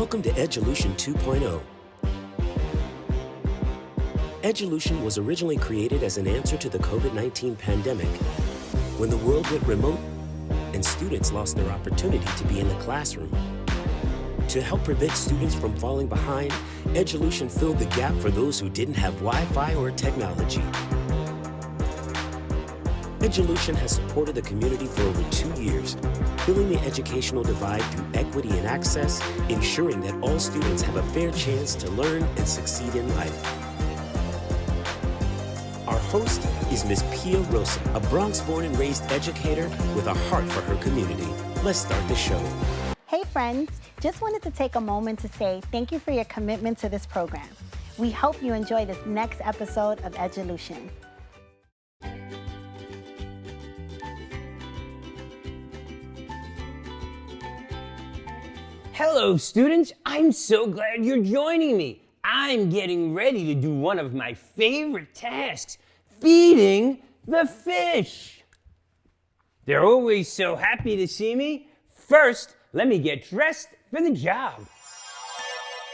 Welcome to Edulution 2.0. Edulution was originally created as an answer to the COVID-19 pandemic when the world went remote and students lost their opportunity to be in the classroom. To help prevent students from falling behind, Edulution filled the gap for those who didn't have Wi-Fi or technology. Edulution has supported the community for over 2 years, filling the educational divide through equity and access, ensuring that all students have a fair chance to learn and succeed in life. Our host is Ms. Pia Rosa, a Bronx-born and raised educator with a heart for her community. Let's start the show. Hey friends, just wanted to take a moment to say thank you for your commitment to this program. We hope you enjoy this next episode of Edulution. Hello students, I'm so glad you're joining me. I'm getting ready to do one of my favorite tasks, feeding the fish. They're always so happy to see me. First, let me get dressed for the job.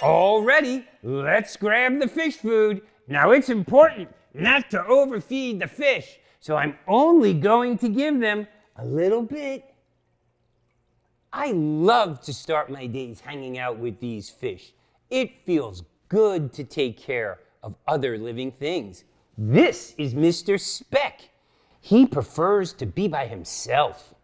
All ready, let's grab the fish food. Now it's important not to overfeed the fish, so I'm only going to give them a little bit. I love to start my days hanging out with these fish. It feels good to take care of other living things. This is Mr. Speck. He prefers to be by himself.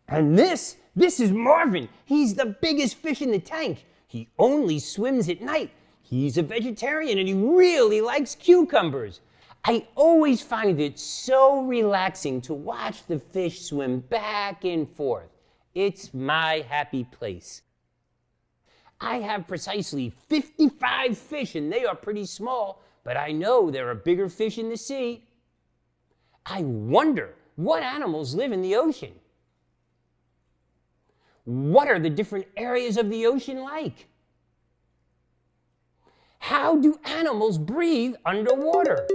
And this is Marvin. He's the biggest fish in the tank. He only swims at night. He's a vegetarian and he really likes cucumbers. I always find it so relaxing to watch the fish swim back and forth. It's my happy place. I have precisely 55 fish and they are pretty small, but I know there are bigger fish in the sea. I wonder what animals live in the ocean. What are the different areas of the ocean like? How do animals breathe underwater?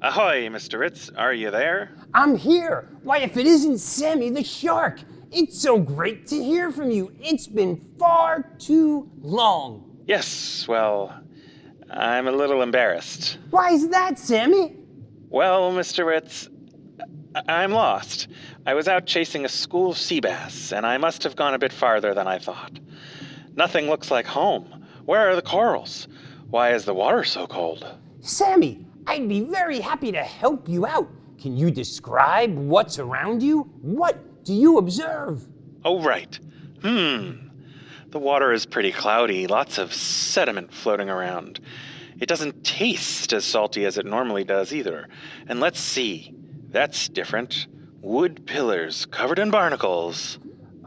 Ahoy, Mr. Ritz. Are you there? I'm here. Why, if it isn't Sammy the shark. It's so great to hear from you. It's been far too long. Yes, well, I'm a little embarrassed. Why is that, Sammy? Well, Mr. Ritz, I'm lost. I was out chasing a school sea bass, and I must have gone a bit farther than I thought. Nothing looks like home. Where are the corals? Why is the water so cold? Sammy, I'd be very happy to help you out. Can you describe what's around you? What do you observe? Oh, right. The water is pretty cloudy, lots of sediment floating around. It doesn't taste as salty as it normally does either. And let's see, that's different. Wood pillars covered in barnacles.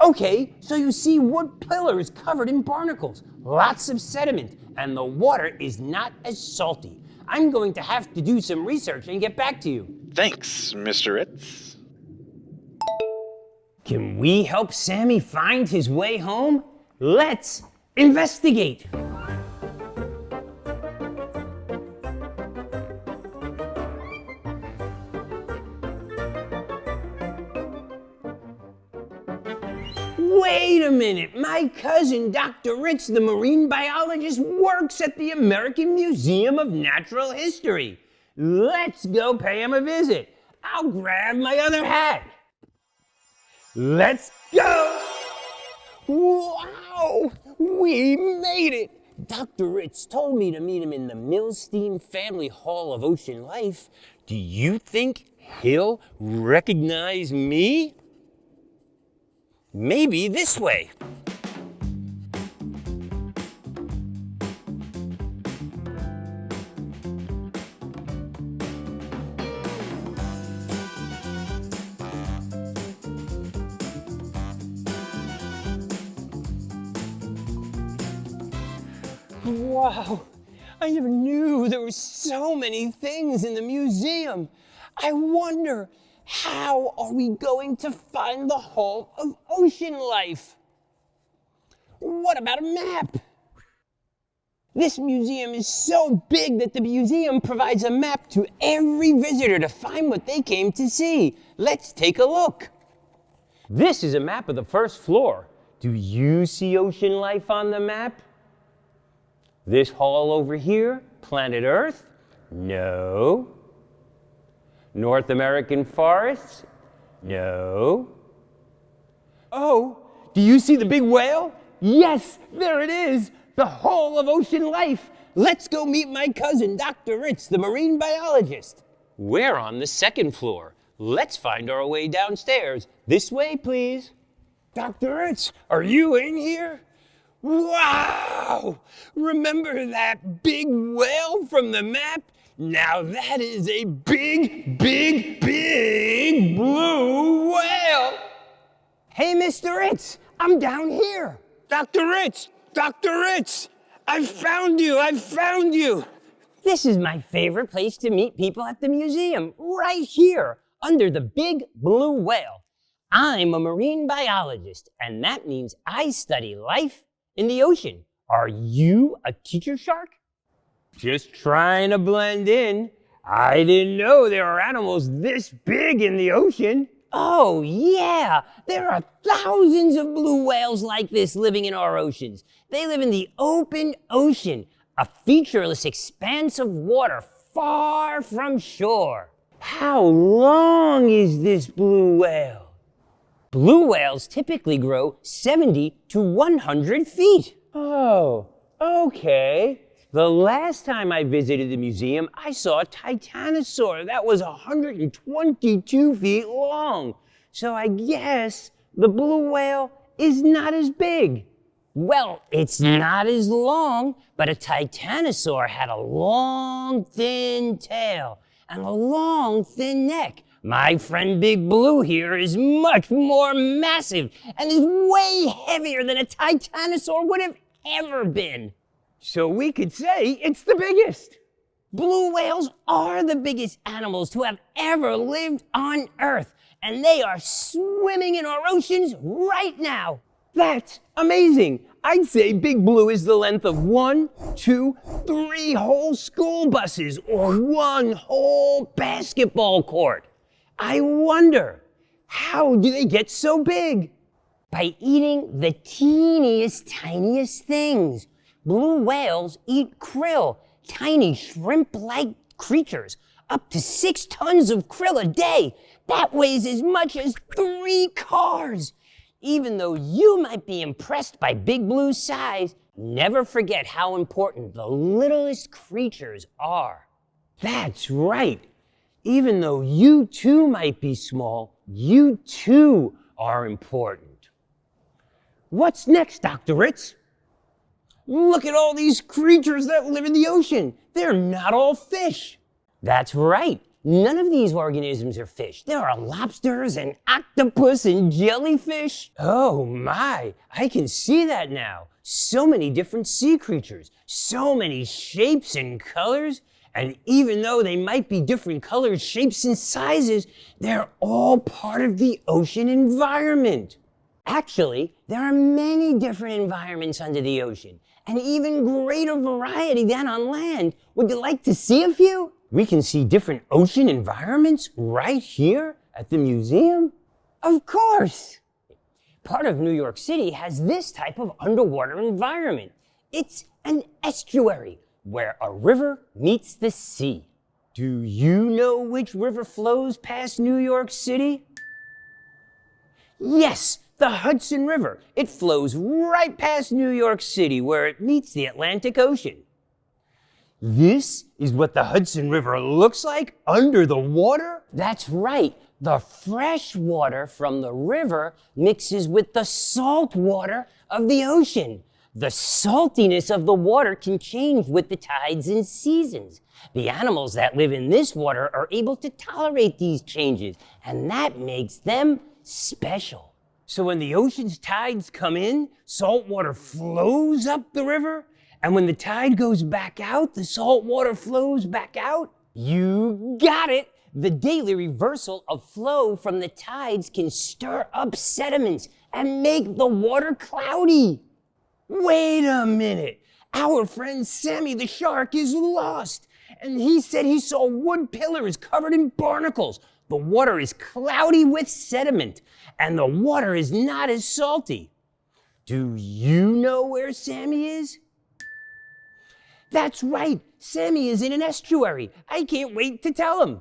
Okay, so you see wood pillars covered in barnacles, lots of sediment, and the water is not as salty. I'm going to have to do some research and get back to you. Thanks, Mr. Ritz. Can we help Sammy find his way home? Let's investigate. Wait a minute, my cousin Dr. Ritz, the marine biologist, works at the American Museum of Natural History. Let's go pay him a visit. I'll grab my other hat. Let's go! Wow, we made it. Dr. Ritz told me to meet him in the Milstein Family Hall of Ocean Life. Do you think he'll recognize me? Maybe this way. Wow, I never knew there were so many things in the museum. I wonder, how are we going to find the Hall of Ocean Life? What about a map? This museum is so big that the museum provides a map to every visitor to find what they came to see. Let's take a look. This is a map of the first floor. Do you see ocean life on the map? This hall over here, planet Earth? No. North American forests? No. Oh, do you see the big whale? Yes, there it is, the whole of ocean life. Let's go meet my cousin, Dr. Ritz, the marine biologist. We're on the second floor. Let's find our way downstairs. This way, please. Dr. Ritz, are you in here? Wow! Remember that big whale from the map? Now that is a big, big, big blue whale! Hey, Mr. Ritz, I'm down here. Dr. Ritz! Dr. Ritz! I found you! This is my favorite place to meet people at the museum, right here, under the big blue whale. I'm a marine biologist, and that means I study life in the ocean. Are you a teacher shark? Just trying to blend in. I didn't know there are animals this big in the ocean. Oh, yeah, there are thousands of blue whales like this living in our oceans. They live in the open ocean, a featureless expanse of water far from shore. How long is this blue whale? Blue whales typically grow 70 to 100 feet. Oh, okay. The last time I visited the museum, I saw a titanosaur that was 122 feet long. So I guess the blue whale is not as big. Well, it's not as long, but a titanosaur had a long, thin tail and a long, thin neck. My friend Big Blue here is much more massive and is way heavier than a titanosaur would have ever been. So we could say it's the biggest. Blue whales are the biggest animals to have ever lived on Earth, and they are swimming in our oceans right now. That's amazing. I'd say Big Blue is the length of 1, 2, 3 whole school buses or 1 whole basketball court. I wonder, how do they get so big? By eating the teeniest, tiniest things. Blue whales eat krill, tiny shrimp-like creatures, up to 6 tons of krill a day. That weighs as much as 3 cars. Even though you might be impressed by Big Blue's size, never forget how important the littlest creatures are. That's right. Even though you too might be small, you too are important. What's next, Dr. Ritz? Look at all these creatures that live in the ocean. They're not all fish. That's right. None of these organisms are fish. There are lobsters and octopus and jellyfish. Oh my, I can see that now. So many different sea creatures, so many shapes and colors. And even though they might be different colors, shapes, and sizes, they're all part of the ocean environment. Actually, there are many different environments under the ocean, and even greater variety than on land. Would you like to see a few? We can see different ocean environments right here at the museum. Of course! Part of New York City has this type of underwater environment. It's an estuary, where a river meets the sea. Do you know which river flows past New York City? Yes, the Hudson River. It flows right past New York City where it meets the Atlantic Ocean. This is what the Hudson River looks like under the water? That's right. The fresh water from the river mixes with the salt water of the ocean. The saltiness of the water can change with the tides and seasons. The animals that live in this water are able to tolerate these changes, and that makes them special. So when the ocean's tides come in, salt water flows up the river, and when the tide goes back out, the salt water flows back out. You got it! The daily reversal of flow from the tides can stir up sediments and make the water cloudy. Wait a minute. Our friend Sammy the shark is lost. And he said he saw wood pillars covered in barnacles. The water is cloudy with sediment, and the water is not as salty. Do you know where Sammy is? That's right, Sammy is in an estuary. I can't wait to tell him.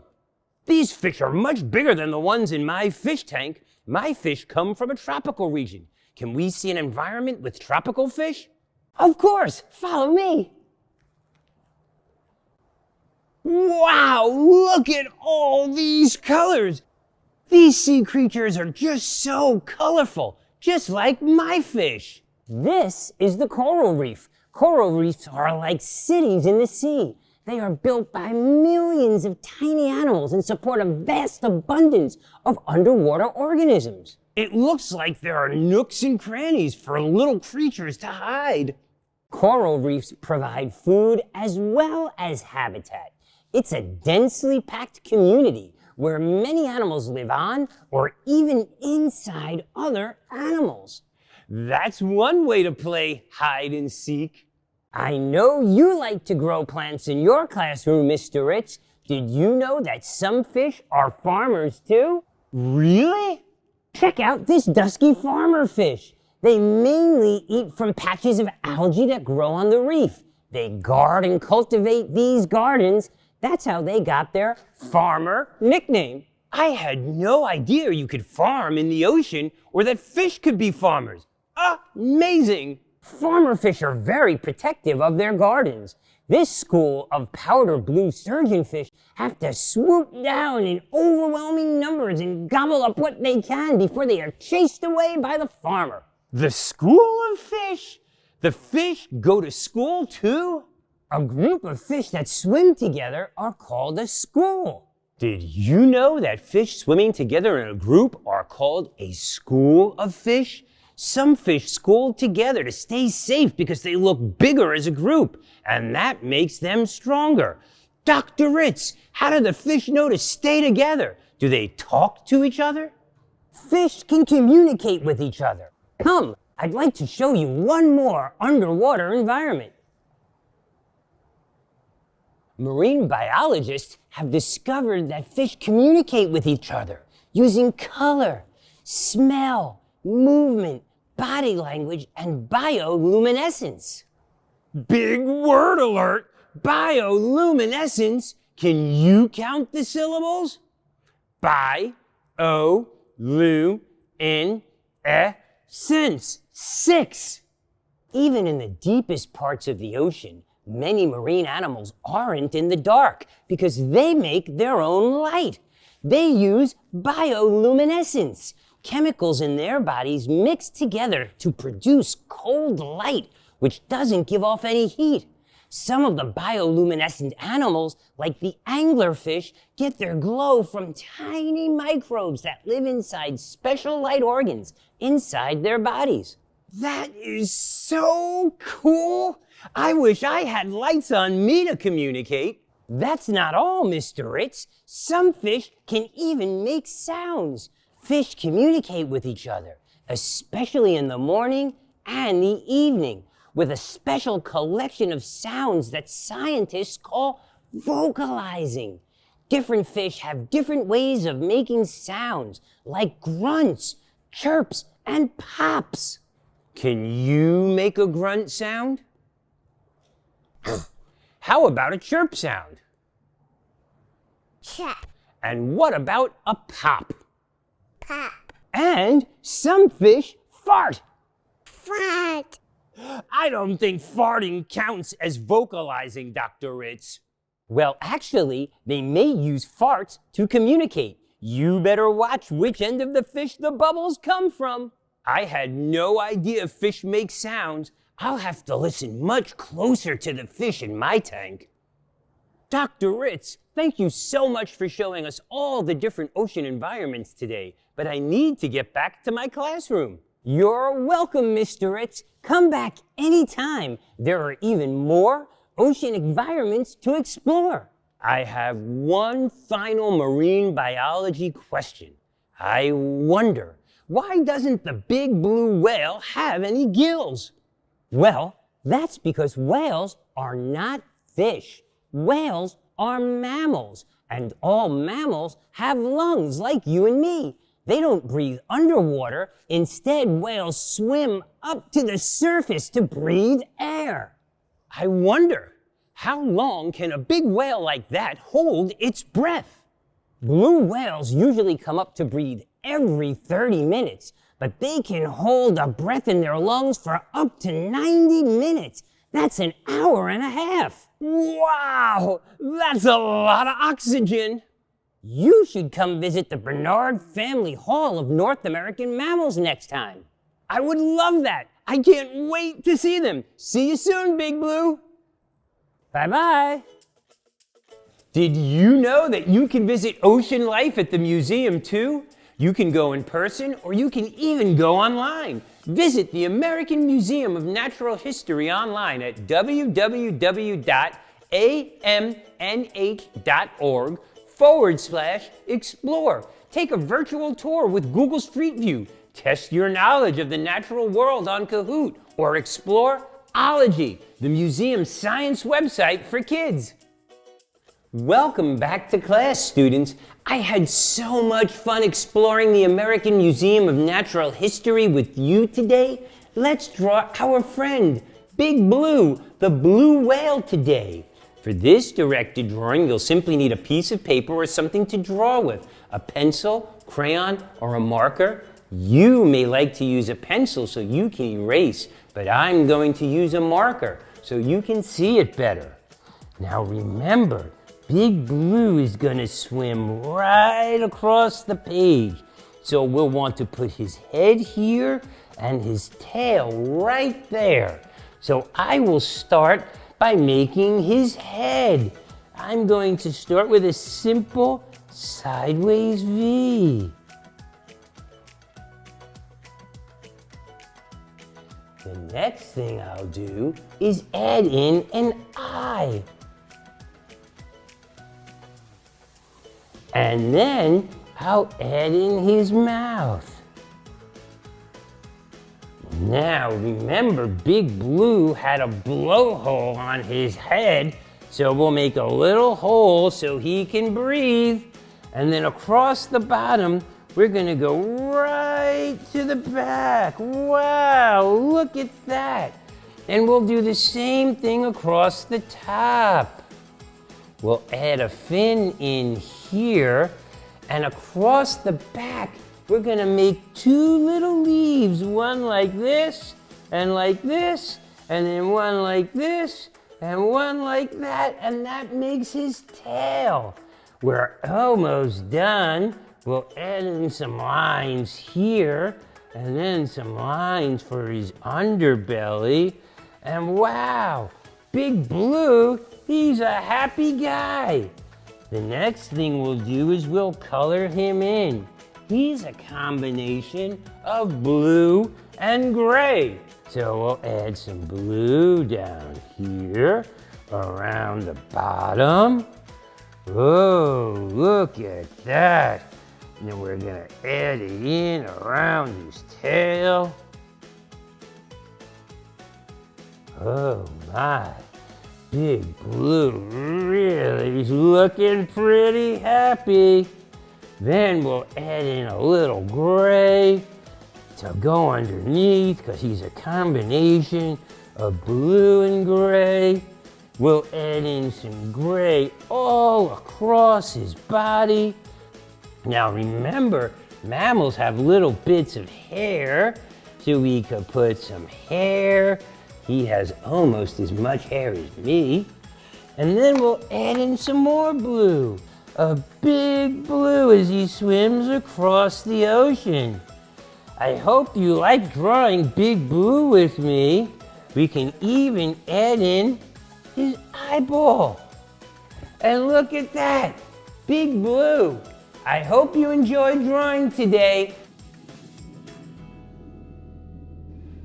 These fish are much bigger than the ones in my fish tank. My fish come from a tropical region. Can we see an environment with tropical fish? Of course, follow me. Wow, look at all these colors. These sea creatures are just so colorful, just like my fish. This is the coral reef. Coral reefs are like cities in the sea. They are built by millions of tiny animals and support a vast abundance of underwater organisms. It looks like there are nooks and crannies for little creatures to hide. Coral reefs provide food as well as habitat. It's a densely packed community where many animals live on or even inside other animals. That's one way to play hide and seek. I know you like to grow plants in your classroom, Mr. Ritz. Did you know that some fish are farmers too? Really? Check out this dusky farmer fish. They mainly eat from patches of algae that grow on the reef. They guard and cultivate these gardens. That's how they got their farmer nickname. I had no idea you could farm in the ocean or that fish could be farmers. Amazing! Farmer fish are very protective of their gardens. This school of powder blue surgeonfish have to swoop down in overwhelming numbers and gobble up what they can before they are chased away by the farmer. The school of fish? The fish go to school too? A group of fish that swim together are called a school. Did you know that fish swimming together in a group are called a school of fish? Some fish school together to stay safe because they look bigger as a group, and that makes them stronger. Dr. Ritz, how do the fish know to stay together? Do they talk to each other? Fish can communicate with each other. Come, I'd like to show you one more underwater environment. Marine biologists have discovered that fish communicate with each other using color, smell, movement, body language, and bioluminescence. Big word alert! Bioluminescence! Can you count the syllables? Bi-o-lu-in-e-sense. 6. Even in the deepest parts of the ocean, many marine animals aren't in the dark because they make their own light. They use bioluminescence. Chemicals in their bodies mix together to produce cold light, which doesn't give off any heat. Some of the bioluminescent animals, like the anglerfish, get their glow from tiny microbes that live inside special light organs inside their bodies. That is so cool! I wish I had lights on me to communicate. That's not all, Mr. Ritz. Some fish can even make sounds. Fish communicate with each other, especially in the morning and the evening, with a special collection of sounds that scientists call vocalizing. Different fish have different ways of making sounds, like grunts, chirps, and pops. Can you make a grunt sound? How about a chirp sound? Chirp. And what about a pop? Pop. And some fish fart. Fart. I don't think farting counts as vocalizing, Dr. Ritz. Well, actually, they may use farts to communicate. You better watch which end of the fish the bubbles come from. I had no idea fish make sounds. I'll have to listen much closer to the fish in my tank. Dr. Ritz, thank you so much for showing us all the different ocean environments today, but I need to get back to my classroom. You're welcome, Mr. Ritz. Come back anytime. There are even more ocean environments to explore. I have one final marine biology question. I wonder, why doesn't the big blue whale have any gills? Well, that's because whales are not fish. Whales are mammals, and all mammals have lungs like you and me. They don't breathe underwater. Instead, whales swim up to the surface to breathe air. I wonder, how long can a big whale like that hold its breath? Blue whales usually come up to breathe every 30 minutes, but they can hold a breath in their lungs for up to 90 minutes. That's an hour and a half. Wow, that's a lot of oxygen. You should come visit the Bernard Family Hall of North American Mammals next time. I would love that. I can't wait to see them. See you soon, Big Blue. Bye-bye. Did you know that you can visit ocean life at the museum too? You can go in person or you can even go online. Visit the American Museum of Natural History online at www.amnh.org/explore. Take a virtual tour with Google Street View. Test your knowledge of the natural world on Kahoot or explore Ology, the museum's science website for kids. Welcome back to class, students. I had so much fun exploring the American Museum of Natural History with you today. Let's draw our friend, Big Blue, the blue whale today. For this directed drawing, you'll simply need a piece of paper or something to draw with, a pencil, crayon, or a marker. You may like to use a pencil so you can erase, but I'm going to use a marker so you can see it better. Now remember, Big Blue is gonna swim right across the page. So we'll want to put his head here and his tail right there. So I will start by making his head. I'm going to start with a simple sideways V. The next thing I'll do is add in an eye. And then I'll add in his mouth. Now remember, Big Blue had a blowhole on his head, so we'll make a little hole so he can breathe. And then across the bottom, we're gonna go right to the back. Wow, look at that. And we'll do the same thing across the top. We'll add a fin in here, and across the back, we're gonna make two little leaves, one like this, and then one like this, and one like that, and that makes his tail. We're almost done. We'll add in some lines here, and then some lines for his underbelly, and wow, Big Blue, he's a happy guy. The next thing we'll do is we'll color him in. He's a combination of blue and gray. So we'll add some blue down here, around the bottom. Oh, look at that. And then we're gonna add it in around his tail. Oh my, Big Blue really is looking pretty happy. Then we'll add in a little gray to go underneath because he's a combination of blue and gray. We'll add in some gray all across his body. Now remember, mammals have little bits of hair, so we could put some hair. He has almost as much hair as me. And then we'll add in some more blue. A big blue as he swims across the ocean. I hope you like drawing Big Blue with me. We can even add in his eyeball. And look at that, Big Blue. I hope you enjoyed drawing today.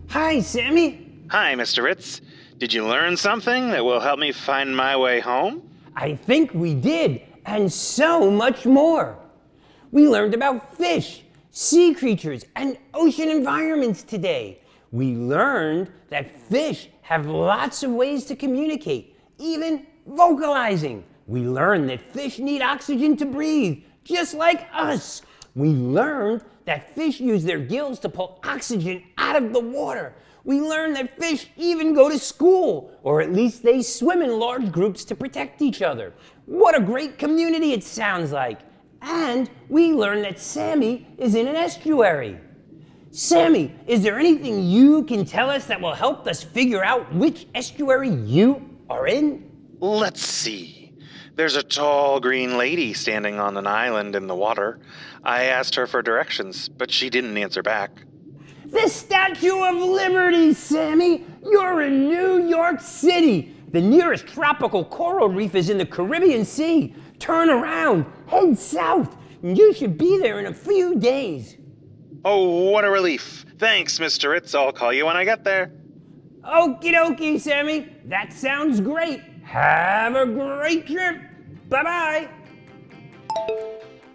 Hi, Sammy. Hi, Mr. Ritz. Did you learn something that will help me find my way home? I think we did, and so much more. We learned about fish, sea creatures, and ocean environments today. We learned that fish have lots of ways to communicate, even vocalizing. We learned that fish need oxygen to breathe, just like us. We learned that fish use their gills to pull oxygen out of the water. We learned that fish even go to school, or at least they swim in large groups to protect each other. What a great community it sounds like. And we learned that Sammy is in an estuary. Sammy, is there anything you can tell us that will help us figure out which estuary you are in? Let's see. There's a tall green lady standing on an island in the water. I asked her for directions, but she didn't answer back. The Statue of Liberty, Sammy! You're in New York City! The nearest tropical coral reef is in the Caribbean Sea. Turn around, head south, and you should be there in a few days. Oh, what a relief. Thanks, Mr. Ritz. I'll call you when I get there. Okie dokie, Sammy. That sounds great. Have a great trip. Bye-bye.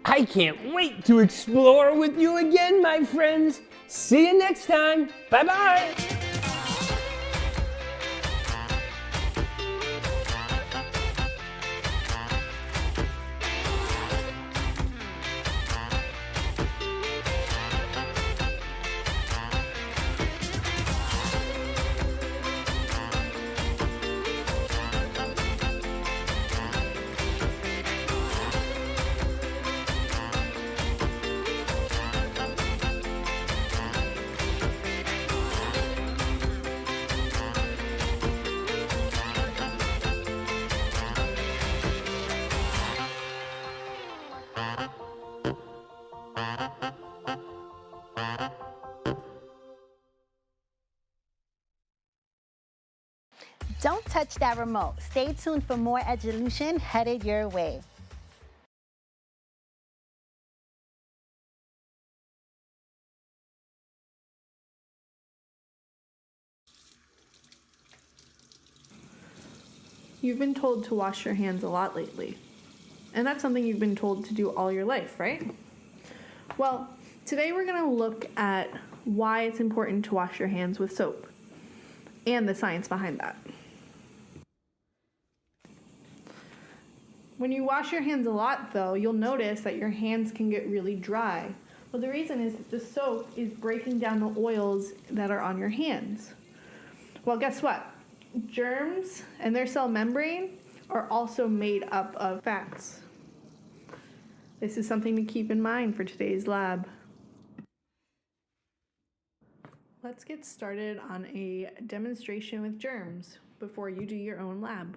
I can't wait to explore with you again, my friends. See you next time. Bye-bye. Don't touch that remote. Stay tuned for more Edulution headed your way. You've been told to wash your hands a lot lately. And that's something you've been told to do all your life, right? Well, today we're going to look at why it's important to wash your hands with soap and the science behind that. When you wash your hands a lot, though, you'll notice that your hands can get really dry. Well, the reason is that the soap is breaking down the oils that are on your hands. Well, guess what? Germs and their cell membrane are also made up of fats. This is something to keep in mind for today's lab. Let's get started on a demonstration with germs before you do your own lab.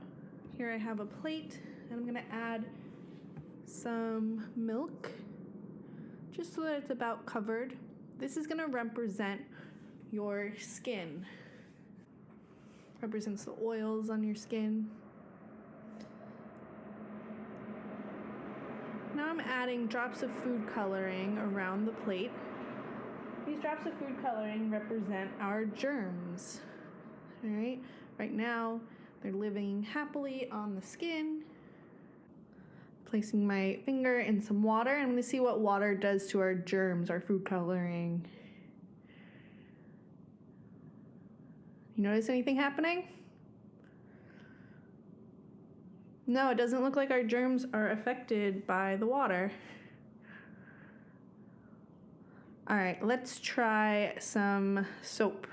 Here I have a plate, and I'm going to add some milk just so that it's about covered. This is going to represent your skin. Represents the oils on your skin. Now I'm adding drops of food coloring around the plate. These drops of food coloring represent our germs. All right, right now they're living happily on the skin. Placing my finger in some water. I'm going to see what water does to our germs, our food coloring. You notice anything happening? No, it doesn't look like our germs are affected by the water. All right, let's try some soap.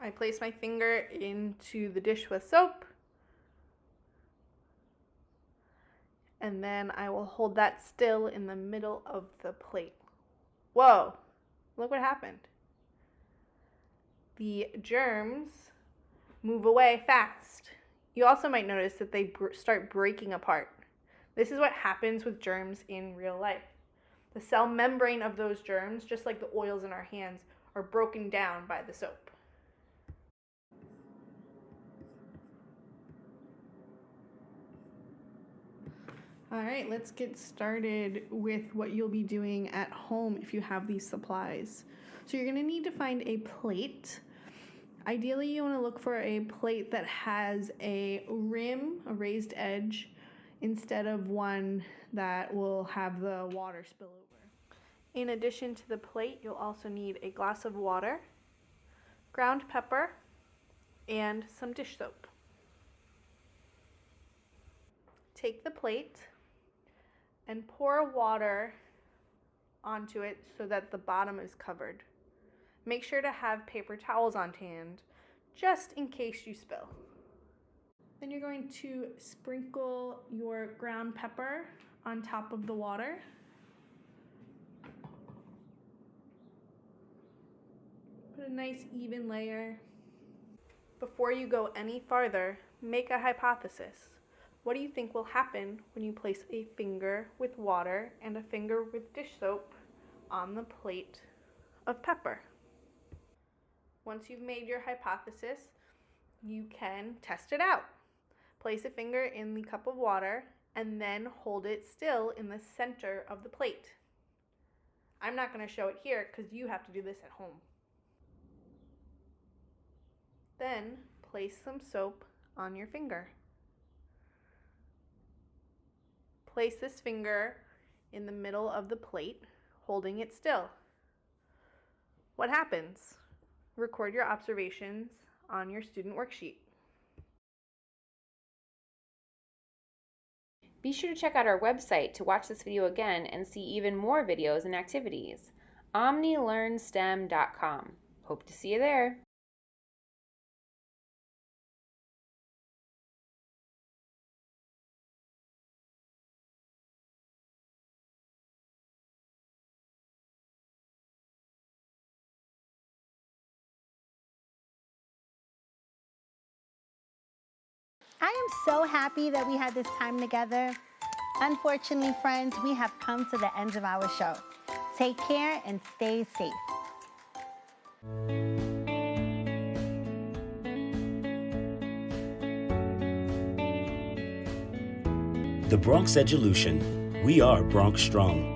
I place my finger into the dish with soap. And then I will hold that still in the middle of the plate. Whoa, look what happened. The germs move away fast. You also might notice that they start breaking apart. This is what happens with germs in real life. The cell membrane of those germs, just like the oils in our hands, are broken down by the soap. All right, let's get started with what you'll be doing at home if you have these supplies. So you're going to need to find a plate. Ideally, you want to look for a plate that has a rim, a raised edge, instead of one that will have the water spill over. In addition to the plate, you'll also need a glass of water, ground pepper, and some dish soap. Take the plate, and pour water onto it so that the bottom is covered. Make sure to have paper towels on hand just in case you spill. Then you're going to sprinkle your ground pepper on top of the water. Put a nice even layer. Before you go any farther, make a hypothesis. What do you think will happen when you place a finger with water and a finger with dish soap on the plate of pepper? Once you've made your hypothesis, you can test it out. Place a finger in the cup of water and then hold it still in the center of the plate. I'm not going to show it here because you have to do this at home. Then place some soap on your finger. Place this finger in the middle of the plate, holding it still. What happens? Record your observations on your student worksheet. Be sure to check out our website to watch this video again and see even more videos and activities. OmniLearnSTEM.com. Hope to see you there. I am so happy that we had this time together. Unfortunately, friends, we have come to the end of our show. Take care and stay safe. The Bronx Edulution. We are Bronx Strong.